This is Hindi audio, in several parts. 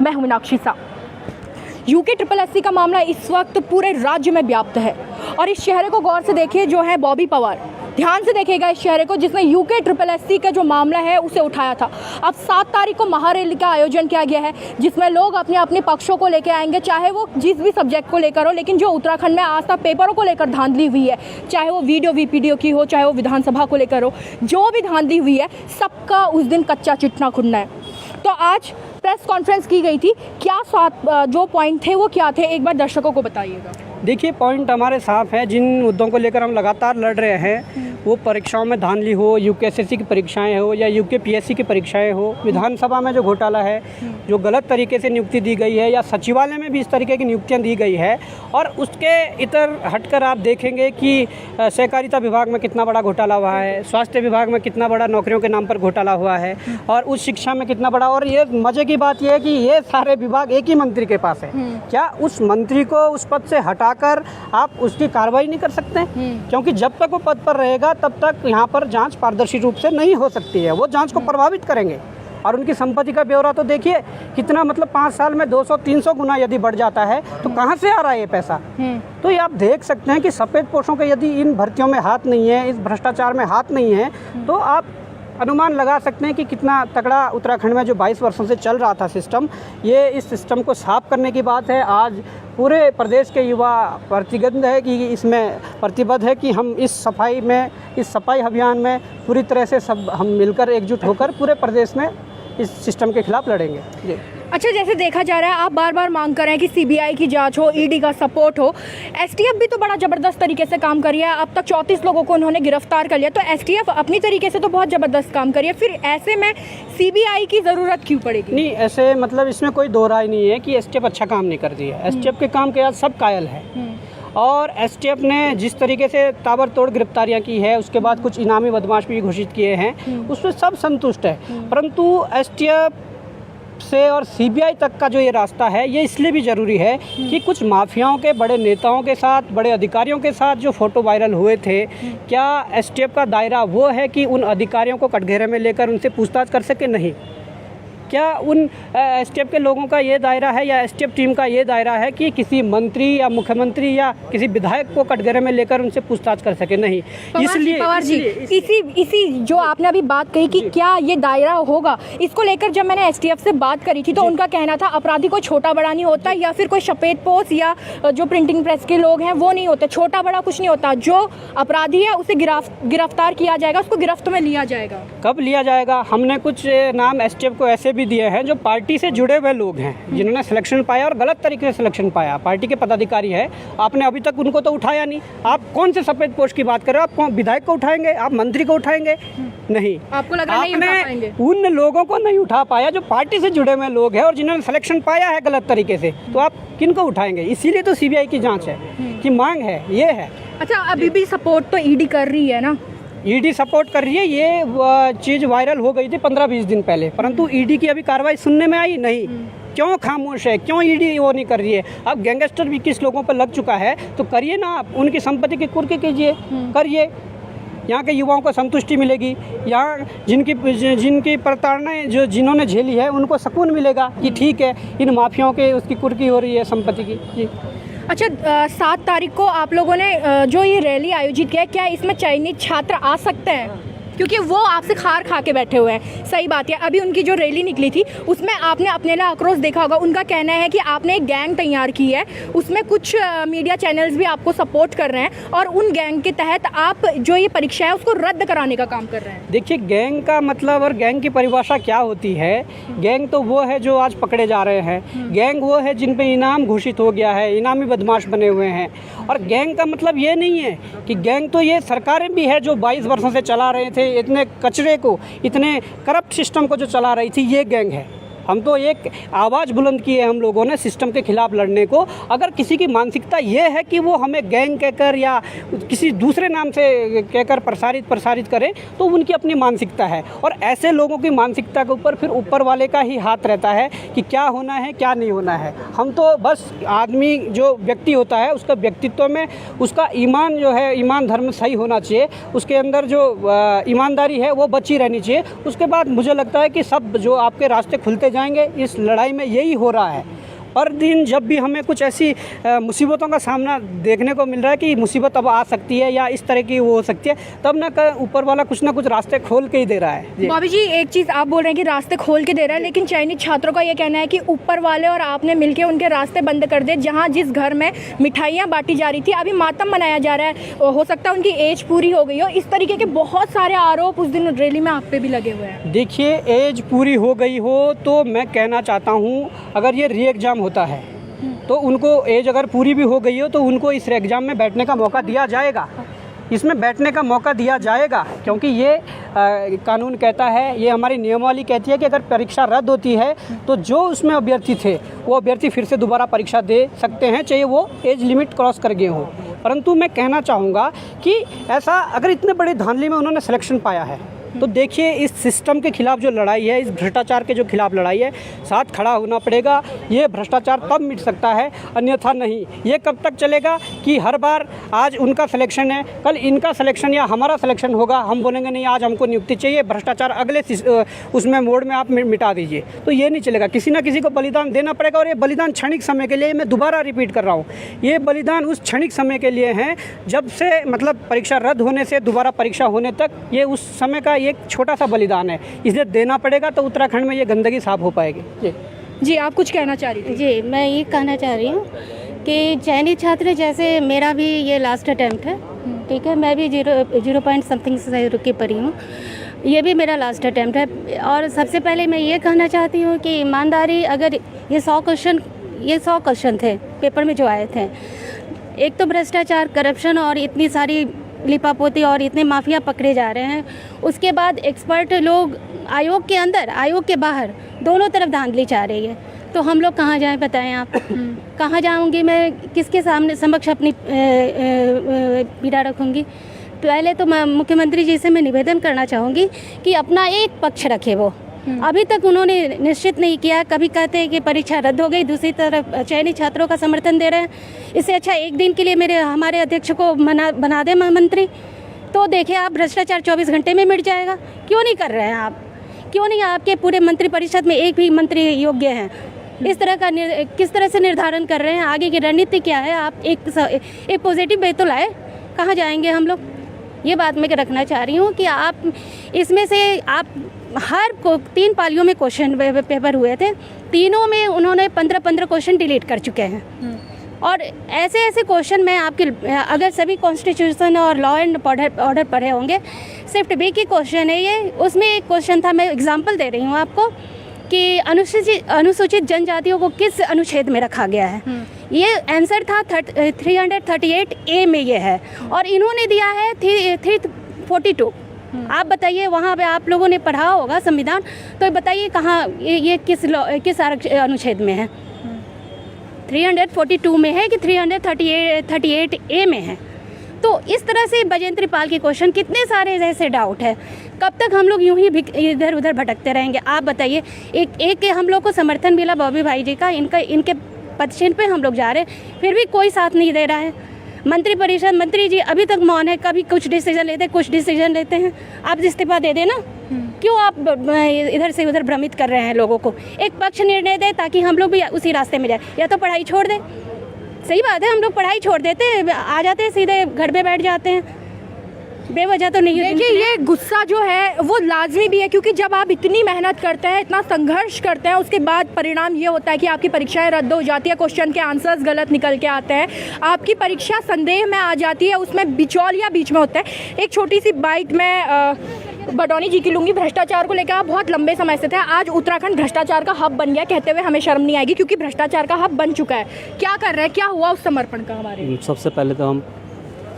मैं हूं मीनाक्षी सा। यूके SSSC का मामला इस वक्त पूरे राज्य में व्याप्त है और इस चेहरे को गौर से देखिए, जो है बॉबी पवार। ध्यान से देखिएगा इस चेहरे को, जिसने यूके SSSC का जो मामला है उसे उठाया था। अब 7 तारीख को महारैली का आयोजन किया गया है, जिसमें लोग अपने अपने पक्षों को लेकर आएंगे, चाहे वो जिस भी सब्जेक्ट को लेकर हो। लेकिन जो उत्तराखंड में आज तक पेपरों को लेकर धांधली हुई है, चाहे वो वीडियो VPDO की हो, चाहे वो विधानसभा को लेकर हो, जो भी धांधली हुई है, सबका उस दिन कच्चा चिट्ठा खुलना है। तो आज प्रेस कॉन्फ्रेंस की गई थी, क्या जो पॉइंट थे वो क्या थे, एक बार दर्शकों को बताइएगा। देखिए, पॉइंट हमारे साफ है। जिन मुद्दों को लेकर हम लगातार लड़ रहे हैं, वो परीक्षाओं में धांधली हो, यूके SSC की परीक्षाएं हो या यूके PSC की परीक्षाएं हो, विधानसभा में जो घोटाला है, जो गलत तरीके से नियुक्ति दी गई है, या सचिवालय में भी इस तरीके की नियुक्तियां दी गई है। और उसके इतर हटकर आप देखेंगे कि सहकारिता विभाग में कितना बड़ा घोटाला हुआ है, स्वास्थ्य विभाग में कितना बड़ा नौकरियों के नाम पर घोटाला हुआ है, और उच्च शिक्षा में कितना बड़ा। और ये मज़े की बात यह है कि ये सारे विभाग एक ही मंत्री के पास है। क्या उस मंत्री को उस पद से हटाकर आप उसकी कार्रवाई नहीं कर सकते? क्योंकि जब तक वो पद पर रहेगा तब तक यहाँ पर जांच पारदर्शी रूप से नहीं हो सकती है। वो जांच को प्रभावित करेंगे। और उनकी संपत्ति का ब्यौरा तो देखिए कितना, मतलब 5 साल में 200-300 गुना यदि बढ़ जाता है तो कहाँ से आ रहा है ये पैसा? तो ये आप देख सकते हैं कि सफ़ेद पोशों के यदि इन भर्तियों में हाथ नहीं है, इस भ्रष्टाचार में हाथ नहीं है, तो आप अनुमान लगा सकते हैं कि कितना तगड़ा उत्तराखंड में जो 22 वर्षों से चल रहा था सिस्टम, ये इस सिस्टम को साफ करने की बात है। आज पूरे प्रदेश के युवा प्रतिबद्ध है कि इसमें प्रतिबद्ध है कि हम इस सफाई अभियान में पूरी तरह से सब हम मिलकर एकजुट होकर पूरे प्रदेश में इस सिस्टम के खिलाफ लड़ेंगे। जी। अच्छा, जैसे देखा जा रहा है, आप बार बार मांग कर रहे हैं कि CBI की जांच हो, ED का सपोर्ट हो। STF भी तो बड़ा ज़बरदस्त तरीके से काम कर रही है। अब तक 34 लोगों को उन्होंने गिरफ्तार कर लिया, तो STF अपनी तरीके से तो बहुत ज़बरदस्त काम कर रही है। फिर ऐसे में CBI की ज़रूरत क्यों पड़ेगी? नहीं, ऐसे मतलब इसमें कोई दो राय नहीं है कि STF अच्छा काम नहीं कर रही है। STF के काम के आज सब कायल है। और STF ने जिस तरीके से ताबड़तोड़ गिरफ्तारियां की है, उसके बाद कुछ इनामी बदमाश भी घोषित किए हैं, उसमें सब संतुष्ट है। परंतु STF से और CBI तक का जो ये रास्ता है, ये इसलिए भी ज़रूरी है कि कुछ माफियाओं के बड़े नेताओं के साथ, बड़े अधिकारियों के साथ जो फ़ोटो वायरल हुए थे, क्या STF का दायरा वो है कि उन अधिकारियों को कटघरे में लेकर उनसे पूछताछ कर सके? नहीं। क्या उन STF के लोगों का ये दायरा है, या STF टीम का ये दायरा है कि किसी मंत्री या मुख्यमंत्री या किसी विधायक को कटघरे में लेकर उनसे पूछताछ कर सके? नहीं। इसलिए पवार जी, इसी जो आपने अभी बात कही कि क्या ये दायरा होगा, इसको लेकर जब मैंने STF से बात करी थी तो उनका कहना था अपराधी को छोटा बड़ा नहीं होता, या फिर कोई सफेद पोस्ट या जो प्रिंटिंग प्रेस के लोग हैं वो नहीं होते। छोटा बड़ा कुछ नहीं होता। जो अपराधी है उसे गिरफ्तार किया जाएगा, उसको गिरफ्त में लिया जाएगा। कब लिया जाएगा? हमने कुछ नाम STF को ऐसे भी दिए हैं जो पार्टी से जुड़े हुए लोग हैं, जिन्होंने सिलेक्शन पाया और गलत तरीके से सिलेक्शन पाया। पार्टी के पदाधिकारी है, आपने अभी तक उनको तो उठाया नहीं। आप कौन से सफेद पोस्ट की बात कर रहे हो? आप कौन विधायक को उठाएंगे? आप मंत्री को उठाएंगे? नहीं। आपको लग रहा है नहीं उठा पाएंगे? उन लोगों को नहीं उठा पाया जो पार्टी से जुड़े हुए लोग हैं और जिन्होंने सिलेक्शन पाया है गलत तरीके से, तो आप किनको उठाएंगे? इसीलिए तो CBI की जाँच है कि मांग है, ये है। अच्छा, अभी भी सपोर्ट तो ED कर रही है ना? ED सपोर्ट कर रही है। ये चीज़ वायरल हो गई थी 15-20 दिन पहले, परंतु ED की अभी कार्रवाई सुनने में आई नहीं। क्यों खामोश है? क्यों ED वो नहीं कर रही है? अब गैंगस्टर भी किस लोगों पर लग चुका है, तो करिए ना आप, उनकी संपत्ति की कुर्की कीजिए, करिए। यहाँ के युवाओं को संतुष्टि मिलेगी। यहाँ जिनकी प्रताड़नाएं जिन्होंने झेली है, उनको सुकून मिलेगा कि ठीक है, इन माफियाओं के उसकी कुर्की हो रही है संपत्ति की। जी। अच्छा, 7 तारीख को आप लोगों ने जो ये रैली आयोजित किया है, क्या इसमें चयनित छात्र आ सकते हैं? क्योंकि वो आपसे खार खा के बैठे हुए हैं। सही बात है। अभी उनकी जो रैली निकली थी उसमें आपने अपने लिए आक्रोश देखा होगा। उनका कहना है कि आपने एक गैंग तैयार की है, उसमें कुछ मीडिया चैनल्स भी आपको सपोर्ट कर रहे हैं, और उन गैंग के तहत आप जो ये परीक्षा है उसको रद्द कराने का काम कर रहे हैं। देखिए, गैंग का मतलब और गैंग की परिभाषा क्या होती है? गैंग तो वो है जो आज पकड़े जा रहे हैं। गैंग वो है जिन पे इनाम घोषित हो गया है, इनामी बदमाश बने हुए हैं। और गैंग का मतलब ये नहीं है कि गैंग तो ये सरकारें भी है जो 22 वर्षों से चला रहे थे, इतने कचरे को, इतने करप्ट सिस्टम को जो चला रही थी, ये गैंग है। हम तो एक आवाज़ बुलंद की है हम लोगों ने सिस्टम के खिलाफ लड़ने को। अगर किसी की मानसिकता ये है कि वो हमें गैंग कहकर या किसी दूसरे नाम से कहकर प्रसारित करे, तो उनकी अपनी मानसिकता है। और ऐसे लोगों की मानसिकता के ऊपर फिर ऊपर वाले का ही हाथ रहता है कि क्या होना है क्या नहीं होना है। हम तो बस आदमी जो व्यक्ति होता है उसका व्यक्तित्व में उसका ईमान जो है, ईमान धर्म सही होना चाहिए, उसके अंदर जो ईमानदारी है वो बची रहनी चाहिए। उसके बाद मुझे लगता है कि सब जो आपके रास्ते खुलते लड़ते जाएंगे। इस लड़ाई में यही हो रहा है। हर दिन जब भी हमें कुछ ऐसी मुसीबतों का सामना देखने को मिल रहा है कि मुसीबत अब आ सकती है या इस तरह की वो हो सकती है, तब ना ऊपर वाला कुछ ना कुछ रास्ते खोल के ही दे रहा है। बॉबी जी, एक चीज़ आप बोल रहे हैं कि रास्ते खोल के दे रहा है, लेकिन चयनित छात्रों का ये कहना है कि ऊपर वाले और आपने मिलकर उनके रास्ते बंद कर दिए। जहाँ जिस घर में मिठाइयाँ बांटी जा रही थी, अभी मातम मनाया जा रहा है, हो सकता है उनकी एज पूरी हो गई हो। इस तरीके के बहुत सारे आरोप उस दिन रैली में आप पे भी लगे हुए हैं। देखिए, एज पूरी हो गई हो तो मैं कहना चाहता हूँ, अगर ये री एग्ज़ाम होता है तो उनको एज अगर पूरी भी हो गई हो तो उनको इस एग्ज़ाम में बैठने का मौका दिया जाएगा। इसमें बैठने का मौका दिया जाएगा, क्योंकि ये कानून कहता है, ये हमारी नियमावली कहती है कि अगर परीक्षा रद्द होती है तो जो उसमें अभ्यर्थी थे वो अभ्यर्थी फिर से दोबारा परीक्षा दे सकते हैं, चाहे वो एज लिमिट क्रॉस कर गए हों। परंतु मैं कहना चाहूँगा कि ऐसा अगर इतने बड़ी धांधली में उन्होंने सिलेक्शन पाया है तो देखिए, इस सिस्टम के खिलाफ जो लड़ाई है, इस भ्रष्टाचार के जो खिलाफ लड़ाई है, साथ खड़ा होना पड़ेगा। ये भ्रष्टाचार तब मिट सकता है, अन्यथा नहीं। ये कब तक चलेगा कि हर बार आज उनका सिलेक्शन है, कल इनका सिलेक्शन या हमारा सिलेक्शन होगा, हम बोलेंगे नहीं आज हमको नियुक्ति चाहिए, भ्रष्टाचार अगले उसमें मोड़ में आप मिटा दीजिए, तो ये नहीं चलेगा। किसी ना किसी को बलिदान देना पड़ेगा, और ये बलिदान क्षणिक समय के लिए, मैं दोबारा रिपीट कर रहा हूँ, ये बलिदान उस क्षणिक समय के लिए हैं जब से मतलब परीक्षा रद्द होने से दोबारा परीक्षा होने तक, ये उस समय का एक छोटा सा बलिदान है। इसे देना पड़ेगा तो उत्तराखंड में ये गंदगी साफ हो पाएगी। जी, आप कुछ कहना चाह रही थी? जी, मैं ये कहना चाह रही हूँ कि चयनित छात्र, जैसे मेरा भी ये लास्ट अटैम्प्ट है, ठीक है, मैं भी 0 पॉइंट समथिंग से रुक के पढ़ी हूँ, ये भी मेरा लास्ट अटैम्प्ट है। और सबसे पहले मैं ये कहना चाहती हूँ कि ईमानदारी, अगर ये 100 क्वेश्चन थे पेपर में जो आए थे, एक तो भ्रष्टाचार, करप्शन और इतनी सारी लिपापोती और इतने माफिया पकड़े जा रहे हैं, उसके बाद एक्सपर्ट लोग आयोग के अंदर, आयोग के बाहर, दोनों तरफ धांधली चाह रही है, तो हम लोग कहाँ जाएं बताएं आप? कहाँ जाऊंगी मैं? किसके सामने समक्ष अपनी पीड़ा रखूंगी? पहले तो मैं मुख्यमंत्री जी से मैं निवेदन करना चाहूँगी कि अपना एक पक्ष रखे वो। अभी तक उन्होंने निश्चित नहीं किया। कभी कहते हैं कि परीक्षा रद्द हो गई, दूसरी तरफ चयनित छात्रों का समर्थन दे रहे हैं। इससे अच्छा एक दिन के लिए हमारे अध्यक्ष को बना दे मंत्री, तो देखिए आप, भ्रष्टाचार 24 घंटे में मिट जाएगा। क्यों नहीं कर रहे हैं आप? क्यों नहीं? आपके पूरे मंत्रिपरिषद में एक भी मंत्री योग्य हैं? इस तरह का किस तरह से निर्धारण कर रहे हैं? आगे की रणनीति क्या है? आप एक पॉजिटिव वे तो लाए। कहाँ जाएंगे हम लोग? ये बात मैं रखना चाह रही हूँ कि आप इसमें से आप हर 3 पालियों में क्वेश्चन पेपर हुए थे, तीनों में उन्होंने 15 क्वेश्चन डिलीट कर चुके हैं। और ऐसे क्वेश्चन में आपके, अगर सभी कॉन्स्टिट्यूशन और लॉ एंड ऑर्डर पढ़े होंगे, शिफ्ट बी की क्वेश्चन है ये। उसमें एक क्वेश्चन था, मैं एग्जांपल दे रही हूँ आपको, कि अनुसूचित जनजातियों को किस अनुच्छेद में रखा गया है। ये आंसर था 338A में ये है, और इन्होंने दिया है 342। आप बताइए, वहाँ पे आप लोगों ने पढ़ा होगा संविधान, तो बताइए कहाँ ये किस अनुच्छेद में है? 342 में है कि 338A में है? तो इस तरह से बजेंद्र पाल के क्वेश्चन, कितने सारे ऐसे डाउट है। कब तक हम लोग यूं ही इधर उधर भटकते रहेंगे? आप बताइए। एक हम लोग को समर्थन मिला बॉबी भाई जी का, इनके पदचिन्ह पे हम लोग जा रहे हैं, फिर भी कोई साथ नहीं दे रहा है। मंत्रिपरिषद मंत्री जी अभी तक मौन है, कभी कुछ डिसीजन लेते हैं, कुछ डिसीजन लेते हैं। आप इस्तीफा दे देना। क्यों आप इधर से उधर भ्रमित कर रहे हैं लोगों को? एक पक्ष निर्णय दे ताकि हम लोग भी उसी रास्ते में जाए, या तो पढ़ाई छोड़ दें। सही बात है, हम लोग पढ़ाई छोड़ देते हैं, आ जाते हैं सीधे घर पे बैठ जाते हैं, बेवजह तो नहीं। देखिए, ये गुस्सा जो है वो लाजमी भी है, क्योंकि जब आप इतनी मेहनत करते हैं, इतना संघर्ष करते हैं, उसके बाद परिणाम ये होता है कि आपकी परीक्षाएं रद्द हो जाती है, क्वेश्चन के आंसर्स गलत निकल के आते हैं, आपकी परीक्षा संदेह में आ जाती है, उसमें बिचौलिया बीच में होता है। एक छोटी सी बाइट में बडौनी जी की लूँगी। भ्रष्टाचार को लेकर आप बहुत लंबे समय से थे, आज उत्तराखंड भ्रष्टाचार का हब बन गया, कहते हुए हमें शर्म नहीं आएगी, क्योंकि भ्रष्टाचार का हब बन चुका है। क्या कर रहे हैं? क्या हुआ उस समर्पण का हमारे? सबसे पहले तो हम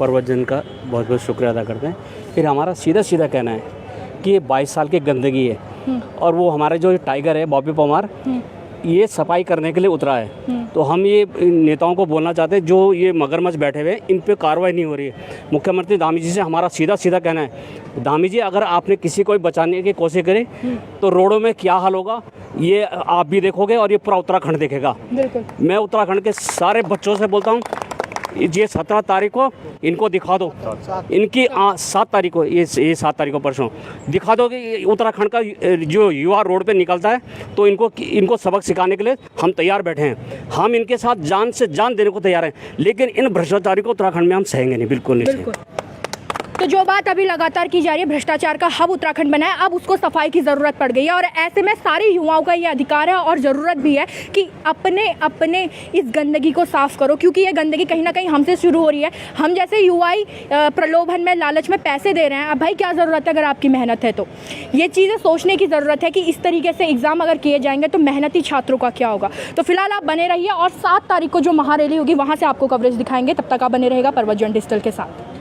पर्वतजन का बहुत बहुत शुक्रिया अदा करते हैं। फिर हमारा सीधा कहना है कि ये 22 साल की गंदगी है, और वो हमारे जो टाइगर है बॉबी पवार, ये सफाई करने के लिए उतरा है। तो हम ये नेताओं को बोलना चाहते हैं, जो ये मगरमच्छ बैठे हुए हैं, इन पे कार्रवाई नहीं हो रही है। मुख्यमंत्री धामी जी से हमारा सीधा कहना है, धामी जी अगर आपने किसी को बचाने की कोशिश करे तो रोडों में क्या हाल होगा ये आप भी देखोगे, और ये पूरा उत्तराखंड देखेगा। बिल्कुल। मैं उत्तराखंड के सारे बच्चों से बोलता हूँ, ये 17 तारीख को इनको दिखा दो, इनकी 7 तारीख को, ये 7 तारीख को परसों दिखा दो कि उत्तराखंड का जो युवा रोड पे निकलता है तो इनको सबक सिखाने के लिए हम तैयार बैठे हैं। हम इनके साथ जान से जान देने को तैयार हैं, लेकिन इन भ्रष्टाचारी को उत्तराखंड में हम सहेंगे नहीं, बिल्कुल नहीं सहेंगे। तो जो बात अभी लगातार की जा रही है, भ्रष्टाचार का हब उत्तराखंड बना है, अब उसको सफाई की ज़रूरत पड़ गई है। और ऐसे में सारे युवाओं का ये अधिकार है और ज़रूरत भी है कि अपने इस गंदगी को साफ़ करो, क्योंकि ये गंदगी कहीं ना कहीं हमसे शुरू हो रही है। हम जैसे युवाई प्रलोभन में, लालच में पैसे दे रहे हैं। अब भाई क्या ज़रूरत है अगर आपकी मेहनत है तो? ये चीज़ें सोचने की ज़रूरत है कि इस तरीके से एग्ज़ाम अगर किए जाएंगे तो मेहनती छात्रों का क्या होगा। तो फिलहाल आप बने रहिए और 7 तारीख को जो महारैली होगी वहाँ से आपको कवरेज दिखाएंगे। तब तक आप बने रहेगा परवत जन डिजिटल के साथ।